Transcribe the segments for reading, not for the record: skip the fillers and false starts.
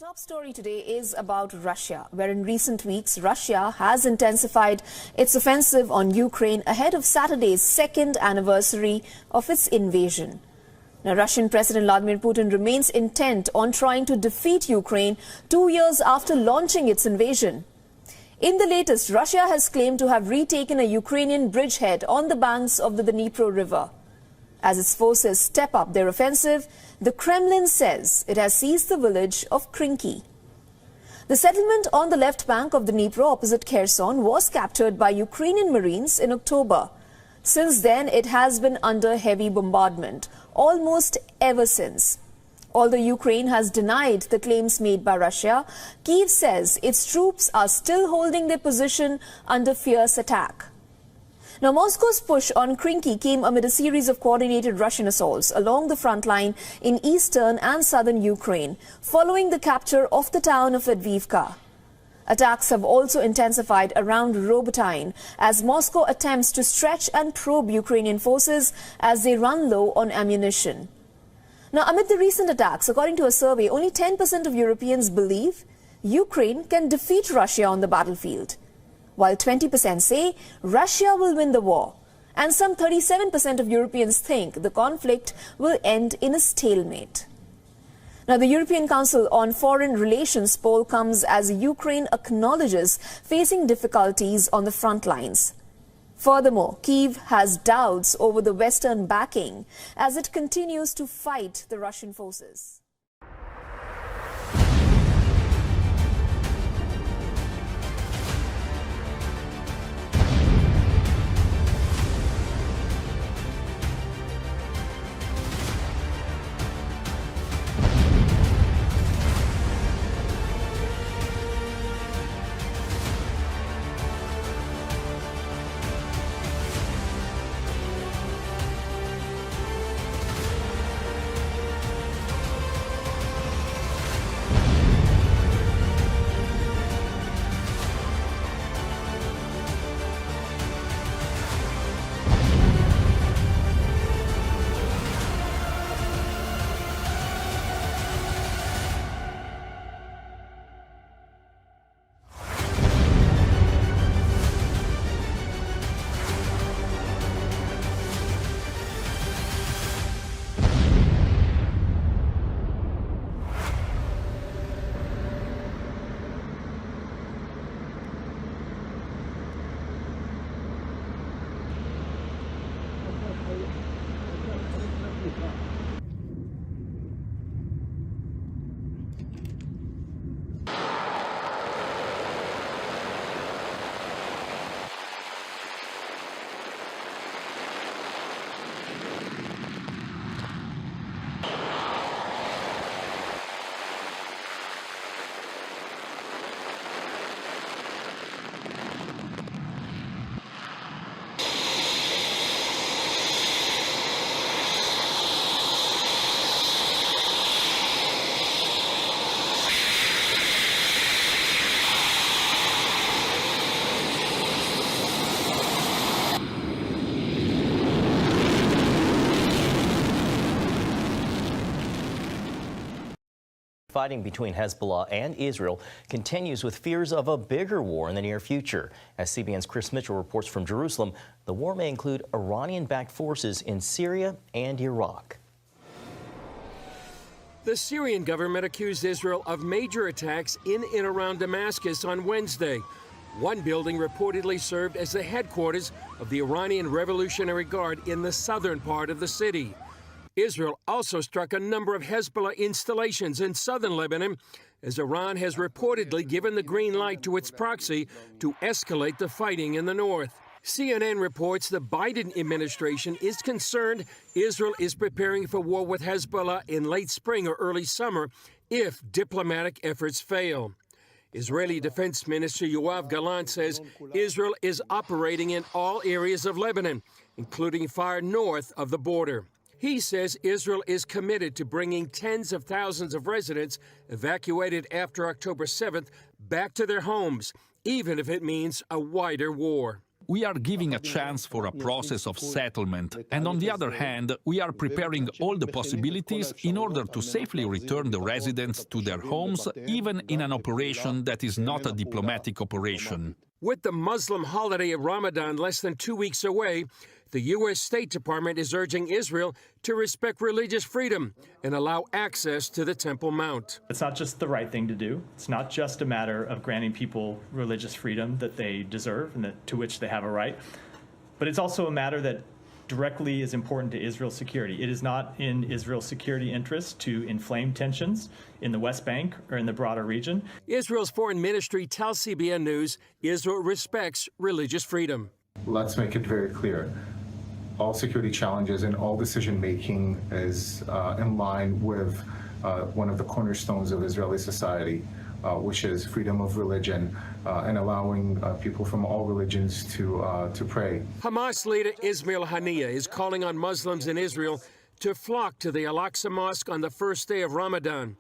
Top story today is about Russia, where in recent weeks, Russia has intensified its offensive on Ukraine ahead of Saturday's second anniversary of its invasion. Now, Russian President Vladimir Putin remains intent on trying to defeat Ukraine 2 years after launching its invasion. In the latest, Russia has claimed to have retaken a Ukrainian bridgehead on the banks of the Dnipro River. As its forces step up their offensive, the Kremlin says it has seized the village of Krinky. The settlement on the left bank of the Dnipro opposite Kherson was captured by Ukrainian Marines in October. Since then, it has been under heavy bombardment, almost ever since. Although Ukraine has denied the claims made by Russia, Kyiv says its troops are still holding their position under fierce attack. Now, Moscow's push on Krinky came amid a series of coordinated Russian assaults along the front line in eastern and southern Ukraine, following the capture of the town of Avdiivka. Attacks have also intensified around Robotyne as Moscow attempts to stretch and probe Ukrainian forces as they run low on ammunition. Now, amid the recent attacks, according to a survey, only 10% of Europeans believe Ukraine can defeat Russia on the battlefield, while 20% say Russia will win the war, and some 37% of Europeans think the conflict will end in a stalemate. Now, the European Council on Foreign Relations poll comes as Ukraine acknowledges facing difficulties on the front lines. Furthermore, Kyiv has doubts over the Western backing as it continues to fight the Russian forces. Fighting between Hezbollah and Israel continues with fears of a bigger war in the near future. As CBN's Chris Mitchell reports from Jerusalem, the war may include Iranian-backed forces in Syria and Iraq. The Syrian government accused Israel of major attacks in and around Damascus on Wednesday. One building reportedly served as the headquarters of the Iranian Revolutionary Guard in the southern part of the city. Israel also struck a number of Hezbollah installations in southern Lebanon, as Iran has reportedly given the green light to its proxy to escalate the fighting in the north. CNN reports the Biden administration is concerned Israel is preparing for war with Hezbollah in late spring or early summer if diplomatic efforts fail. Israeli Defense Minister Yoav Gallant says Israel is operating in all areas of Lebanon, including far north of the border. He says Israel is committed to bringing tens of thousands of residents evacuated after October 7th back to their homes, even if it means a wider war. we are giving a chance for a process of settlement, and on the other hand, we are preparing all the possibilities in order to safely return the residents to their homes, even in an operation that is not a diplomatic operation. With the Muslim holiday of Ramadan less than 2 weeks away, the U.S. State Department is urging Israel to respect religious freedom and allow access to the Temple Mount. It's not just the right thing to do. It's not just a matter of granting people religious freedom that they deserve and to which they have a right, but it's also a matter that directly is important to Israel's security. It is not in Israel's security interest to inflame tensions in the West Bank or in the broader region. Israel's foreign ministry tells CBN News Israel respects religious freedom. Let's make it very clear. All security challenges and all decision-making is in line with one of the cornerstones of Israeli society, which is freedom of religion and allowing people from all religions to pray. Hamas leader Ismail Haniyeh is calling on Muslims in Israel to flock to the Al-Aqsa Mosque on the first day of Ramadan.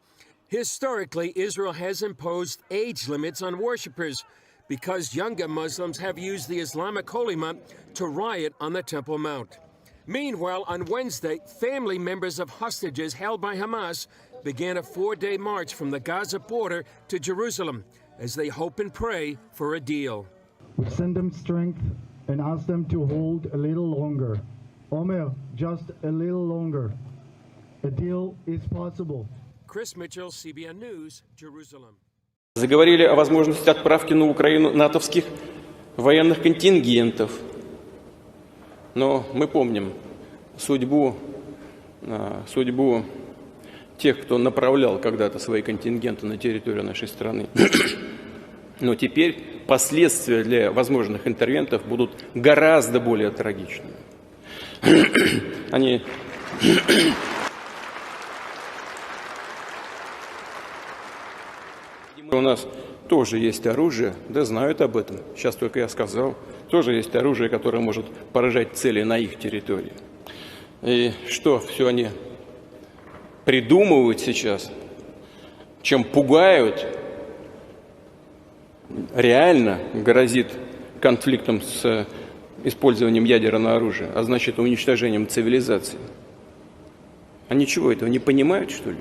Historically, Israel has imposed age limits on worshippers because younger Muslims have used the Islamic holy month to riot on the Temple Mount. Meanwhile, on Wednesday, family members of hostages held by Hamas began a 4-day march from the Gaza border to Jerusalem as they hope and pray for a deal. We send them strength and ask them to hold a little longer. Omer, just a little longer. A deal is possible. Chris Mitchell, CBN News, Jerusalem. Заговорили о возможности отправки на Украину натовских военных контингентов. Но мы помним судьбу тех, кто направлял когда-то свои контингенты на территорию нашей страны. Но теперь последствия для возможных интервентов будут гораздо более трагичными. У нас тоже есть оружие, да знают об этом, сейчас только я сказал, тоже есть оружие, которое может поражать цели на их территории. И что все они придумывают сейчас, чем пугают, реально грозит конфликтом с использованием ядерного оружия, а значит уничтожением цивилизации. Они чего, этого не понимают, что ли?